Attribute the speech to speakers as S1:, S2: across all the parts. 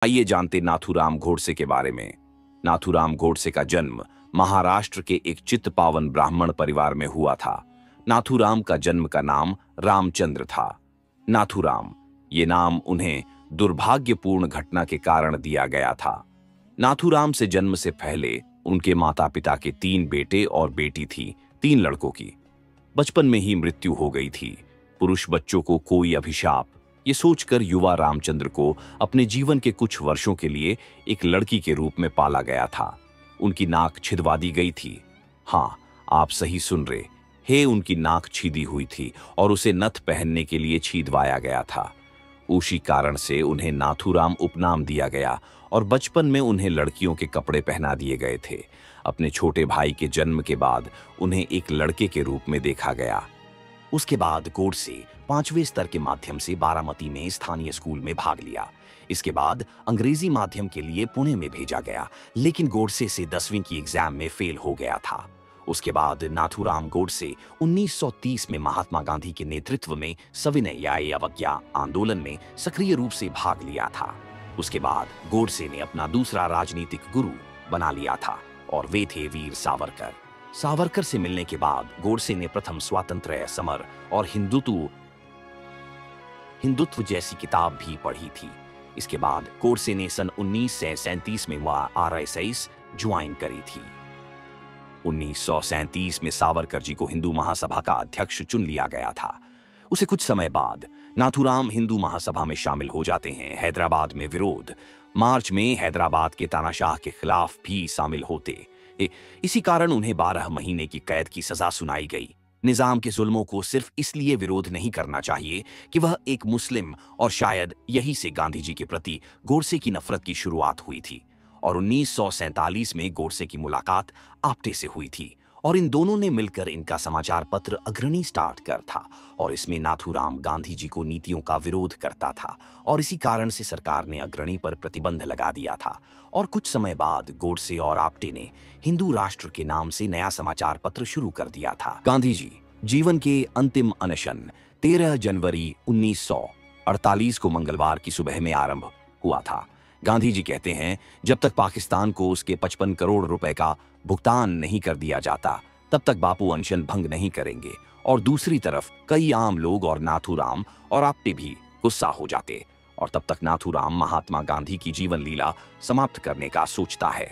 S1: आइए जानते नाथूराम गोडसे के बारे में। नाथूराम गोडसे का जन्म महाराष्ट्र के एक चित्तपावन ब्राह्मण परिवार में हुआ था। नाथूराम का जन्म का नाम रामचंद्र था। नाथूराम ये नाम उन्हें दुर्भाग्यपूर्ण घटना के कारण दिया गया था। नाथूराम से जन्म से पहले उनके माता पिता के 3 बेटे और बेटी थी। 3 लड़कों की बचपन में ही मृत्यु हो गई थी। पुरुष बच्चों को कोई अभिशाप, ये सोचकर युवा रामचंद्र को अपने जीवन के कुछ वर्षों के लिए एक लड़की के रूप में पाला गया था। उनकी नाक छिदवा दी गई थी। हाँ, आप सही सुन रहे हे, उनकी नाक छीदी हुई थी और उसे नथ पहनने के लिए छीदवाया गया था। उसी कारण से उन्हें नाथूराम उपनाम दिया गया और बचपन में उन्हें लड़कियों के कपड़े पहना दिए गए थे। अपने छोटे भाई के जन्म के बाद उन्हें एक लड़के के रूप में देखा गया। उसके बाद गोडसे 5वें स्तर के माध्यम से बारामती में स्थानीय स्कूल में भाग लिया। इसके बाद अंग्रेजी माध्यम के लिए पुणे में भेजा गया, लेकिन गोडसे से 10वीं की एग्जाम में फेल हो गया था। उसके बाद नाथूराम गोडसे 1930 में महात्मा गांधी के नेतृत्व में सविनय या अवज्ञा आंदोलन में सक्रिय रूप से भाग लिया था। उसके बाद गोडसे ने अपना दूसरा राजनीतिक गुरु बना लिया था और वे थे वीर सावरकर। सावरकर से मिलने के बाद गोडसे ने प्रथम स्वातंत्र्य समर और हिंदुत्व जैसी किताब भी पढ़ी थी। इसके बाद गोडसे ने सन 1937 में आरएसएस ज्वाइन करी थी। 1937 में सावरकर जी को हिंदू महासभा का अध्यक्ष चुन लिया गया था। उसे कुछ समय बाद नाथूराम हिंदू महासभा में शामिल हो जाते हैं। हैदराबाद में विरोध, मार्च में हैदराबाद के तानाशाह के खिलाफ भी शामिल होते। इसी कारण उन्हें 12 महीने की कैद की सजा सुनाई गई। निजाम के जुल्मों को सिर्फ इसलिए विरोध नहीं करना चाहिए कि वह एक मुस्लिम, और शायद यही से गांधी जी के प्रति गोडसे की नफरत की शुरुआत हुई थी। और 1947 में गोडसे की मुलाकात आप्टे से हुई थी और इन दोनों ने मिलकर इनका समाचार पत्र अग्रणी स्टार्ट कर था। और इसमें नाथूराम गांधी जी को नीतियों का विरोध करता था और इसी कारण से सरकार ने अग्रणी पर प्रतिबंध लगा दिया था। और कुछ समय बाद गोडसे और आप्टे ने हिंदू राष्ट्र के नाम से नया समाचार पत्र शुरू कर दिया था। गांधी जी जीवन के अंतिम अनशन 13 जनवरी 1948 को मंगलवार की सुबह में आरंभ हुआ था। गांधी जी कहते हैं, जब तक पाकिस्तान को उसके 55 करोड़ रुपए का भुगतान नहीं कर दिया जाता, तब तक बापू अनशन भंग नहीं करेंगे। और दूसरी तरफ कई आम लोग और नाथूराम और आप्टे भी गुस्सा हो जाते और तब तक नाथूराम महात्मा गांधी की जीवन लीला समाप्त करने का सोचता है।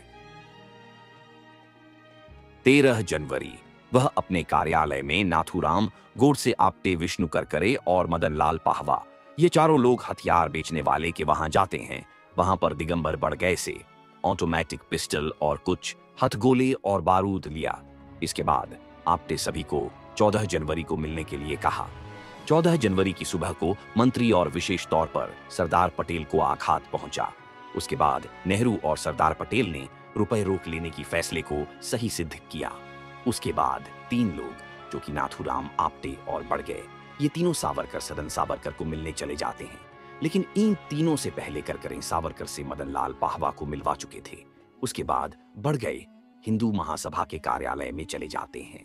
S1: 13 जनवरी वह अपने कार्यालय में नाथूराम, गोडसे, आप्टे, विष्णु करकरे और मदन लाल पाहवा, ये चारों लोग हथियार बेचने वाले के वहां जाते हैं। वहां पर दिगंबर बड़गए से ऑटोमेटिक पिस्टल और कुछ हथगोले और बारूद लिया। इसके बाद आप्टे सभी को 14 जनवरी को मिलने के लिए कहा। 14 जनवरी की सुबह को मंत्री और विशेष तौर पर सरदार पटेल को आघात पहुंचा। उसके बाद नेहरू और सरदार पटेल ने रुपए रोक लेने की फैसले को सही सिद्ध किया। उसके बाद 3 लोग, जो कि नाथूराम, आप्टे और बड़गए, ये तीनों सदन सावरकर को मिलने चले जाते हैं। लेकिन इन तीनों से पहले करकरे सावरकर से मदन लाल पाहवा को मिलवा चुके थे। उसके बाद बड़गए हिंदू महासभा के कार्यालय में चले जाते हैं।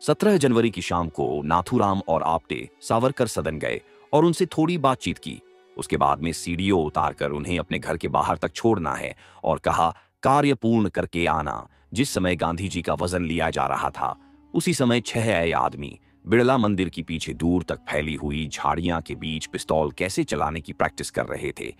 S1: 17 जनवरी की शाम को नाथूराम और आप्टे सावरकर सदन गए और उनसे थोड़ी बातचीत की। उसके बाद में सीढ़ियों उतारकर उन्हें अपने घर के बाहर तक छोड़ना है और कहा, कार्य पूर्ण करके आना। जिस समय गांधी जी का वजन लिया जा रहा था, उसी समय 6 आदमी बिड़ला मंदिर के पीछे दूर तक फैली हुई झाड़ियां के बीच पिस्तौल कैसे चलाने की प्रैक्टिस कर रहे थे,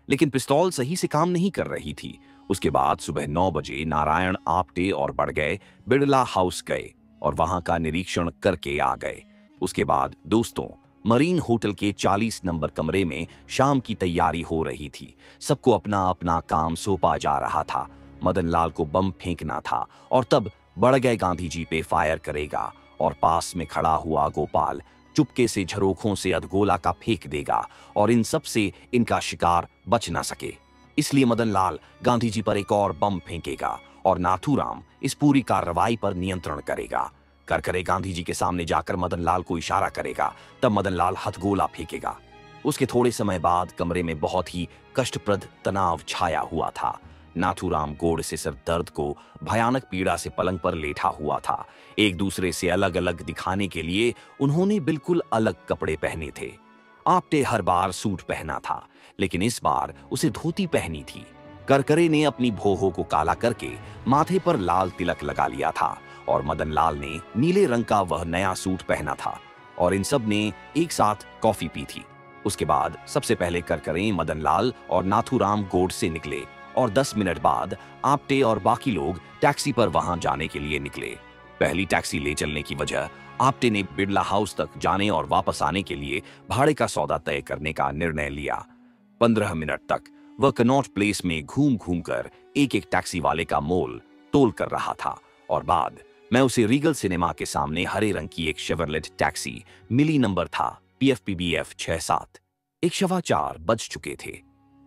S1: लेकिन पिस्तौल सही से काम नहीं कर रही थी। उसके बाद सुबह 9 बजे नारायण, आप्टे और बड़गए बिड़ला हाउस गए और वहां का निरीक्षण करके आ गए। उसके बाद दोस्तों, मरीन होटल के 40 नंबर कमरे में शाम की तैयारी हो रही थी। सबको अपना अपना काम सौंपा जा रहा था। मदन लाल को बम फेंकना था और तब बड़गए गांधी जी पे फायर करेगा और पास में खड़ा हुआ गोपाल चुपके से झरोखों से अधगोला का फेंक देगा और इन सब से इनका शिकार बच ना सके। इसलिए मदन लाल गांधी जी पर एक और बम फेंकेगा और नाथूराम इस पूरी कार्रवाई पर नियंत्रण करेगा। करकरे गांधी जी के सामने जाकर मदन लाल को इशारा करेगा, तब मदन लाल हथगोला फेंकेगा। उसके थोड़े समय बाद कमरे में बहुत ही कष्टप्रद तनाव छाया हुआ था। नाथूराम गोडसे सिर दर्द को भयानक पीड़ा से पलंग पर लेटा हुआ था। एक दूसरे से अलग अलग दिखाने के लिए उन्होंने बिल्कुल अलग कपड़े पहने थे। आप्टे हर बार सूट पहना था, लेकिन इस बार उसे धोती पहनी थी। करकरे ने अपनी भौहों को काला करके माथे पर लाल तिलक लगा लिया था और मदन लाल ने नीले रंग का वह नया सूट पहना था और इन सब ने एक साथ कॉफी पी थी। उसके बाद सबसे पहले करकरे, मदन लाल और नाथूराम गोडसे निकले और 10 मिनट बाद आप्टे और बाकी लोग टैक्सी पर वहां जाने के लिए निकले। पहली टैक्सी ले चलने की वजह आप्टे ने बिड़ला हाउस तक जाने और वापस आने के लिए भाड़े का सौदा तय करने का निर्णय लिया। 15 मिनट तक वह कनॉट प्लेस में घूम घूम कर एक एक टैक्सी वाले का मोल तोल कर रहा था और बाद मैं उसे रीगल सिनेमा के सामने हरे रंग की एक शेवरलेट टैक्सी मिली, नंबर था PFPBF 67। 1:15 बज चुके थे।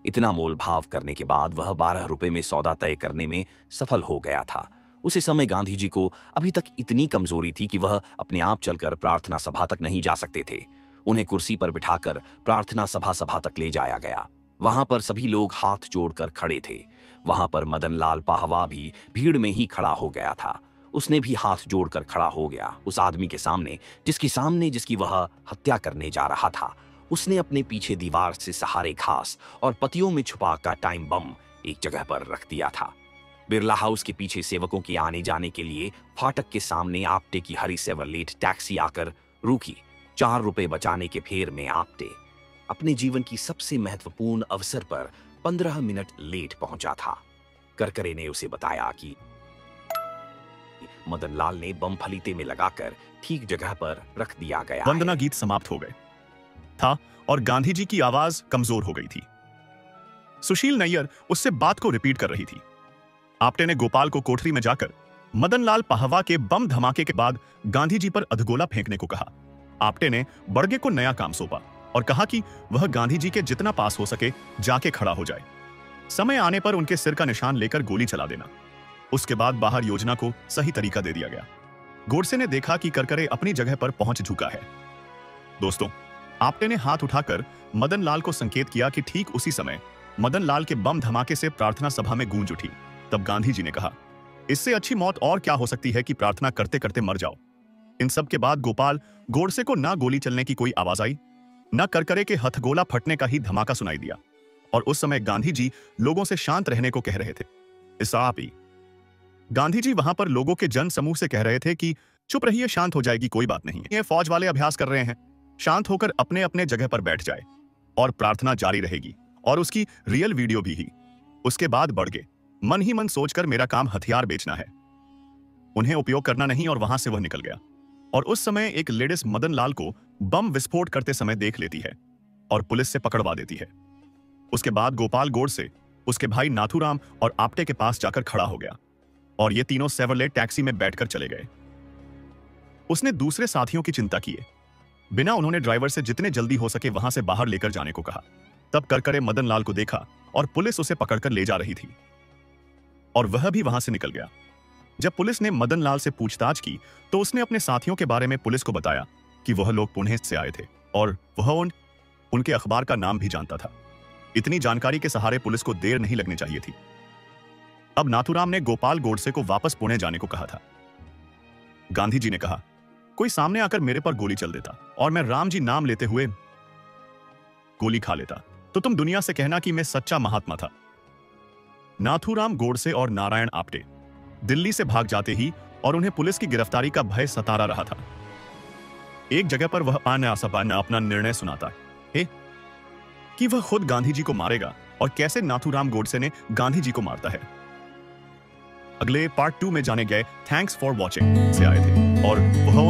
S1: इतना मोल भाव करने के बाद वह 12 रुपए में सौदा तय करने में सफल हो गया था। उसी समय गांधी जी को अभी तक इतनी कमजोरी थी कि वह अपने आप चलकर प्रार्थना सभा तक नहीं जा सकते थे। उन्हें कुर्सी पर बिठाकर प्रार्थना सभा तक ले जाया गया। वहां पर सभी लोग हाथ जोड़कर खड़े थे। वहां पर मदन लाल पाहवा भी भीड़ में ही खड़ा हो गया था। उसने भी हाथ जोड़कर खड़ा हो गया उस आदमी के सामने जिसकी वह हत्या करने जा रहा था। उसने अपने पीछे दीवार से सहारे घास और पत्तियों में छुपा का टाइम बम एक जगह पर रख दिया था। बिरला हाउस के पीछे सेवकों के आने जाने के लिए फाटक के सामने आप्टे की हरी सेवरलेट टैक्सी आकर रुकी। 4 रुपए बचाने के फेर में आप्टे अपने जीवन की सबसे महत्वपूर्ण अवसर पर 15 मिनट लेट पहुंचा था। करकरे ने उसे बताया कि मदन लाल ने बम फलीते में लगाकर ठीक जगह पर रख दिया गया।
S2: वंदना गीत समाप्त हो गए था और गांधी जी की आवाज कमजोर हो गई थी। सुशील नैयर उससे बात को रिपीट कर रही थी। आप्टे ने गोपाल को कोठरी में जाकर मदन लाल पाहवा के बम धमाके के बाद गांधी जी पर अधगोला फेंकने को कहा। आप्टे ने बड़गे को नया काम सौंपा और कहा कि वह गांधी जी के जितना पास हो सके जाके खड़ा हो जाए। समय आने पर उनके सिर का निशान लेकर गोली चला देना। उसके बाद बाहर योजना को सही तरीका दे दिया गया। गोडसे ने देखा कि करकरे अपनी जगह पर पहुंच चुका है। दोस्तों, आप्टे ने हाथ उठाकर मदन लाल को संकेत किया कि ठीक उसी समय मदन लाल के बम धमाके से प्रार्थना सभा में गूंज उठी। तब गांधी जी ने कहा, इससे अच्छी मौत और क्या हो सकती है कि प्रार्थना करते करते मर जाओ। इन सब के बाद गोपाल गोडसे को ना गोली चलने की कोई आवाज आई, न करकरे के हथगोला फटने का ही धमाका सुनाई दिया। और उस समय गांधी जी लोगों से शांत रहने को कह रहे थे। इसापी गांधी जी वहां पर लोगों के जन समूह से कह रहे थे कि चुप रहिए, शांत हो जाएगी, कोई बात नहीं। ये फौज वाले अभ्यास कर रहे हैं, शांत होकर अपने अपने जगह पर बैठ जाए और प्रार्थना जारी रहेगी और उसकी रियल वीडियो भी ही। उसके बाद बढ़ गए, मन ही मन सोचकर मेरा काम हथियार बेचना है, उन्हें उपयोग करना नहीं। और वहां से वह निकल गया। और उस समय एक लेडीज मदन लाल को बम विस्फोट करते समय देख लेती है और पुलिस से पकड़वा देती है। उसके बाद गोपाल गोडसे उसके भाई नाथूराम और आप्टे के पास जाकर खड़ा हो गया और ये तीनों सेवरलेट टैक्सी में बैठकर चले गए। उसने दूसरे साथियों की चिंता किए बिना उन्होंने ड्राइवर से जितने जल्दी हो सके वहां से बाहर लेकर जाने को कहा। तब करकरे मदन लाल को देखा और पुलिस उसे पकड़कर ले जा रही थी और वह भी वहां से निकल गया। जब पुलिस ने मदन लाल से पूछताछ की तो उसने अपने साथियों के बारे में पुलिस को बताया कि वह लोग पुणे से आए थे और वह उनके अखबार का नाम भी जानता था। इतनी जानकारी के सहारे पुलिस को देर नहीं लगनी चाहिए थी। अब नाथूराम ने गोपाल गोडसे को वापस पुणे जाने को कहा था। गांधी जी ने कहा, कोई सामने आकर मेरे पर गोली चल देता और मैं राम जी नाम लेते हुए गोली खा लेता तो तुम दुनिया से कहना कि मैं सच्चा महात्मा था। नाथूराम गोडसे और नारायण आप्टे दिल्ली से भाग जाते ही और उन्हें पुलिस की गिरफ्तारी का भय सतारा रहा था। एक जगह पर वह अपना निर्णय सुनाता है कि वह खुद गांधी जी को मारेगा और कैसे नाथूराम गोडसे ने गांधी जी को मारता है। अगले पार्ट 2 में जाने गए थैंक्स फॉर वॉचिंग से आए थे और वह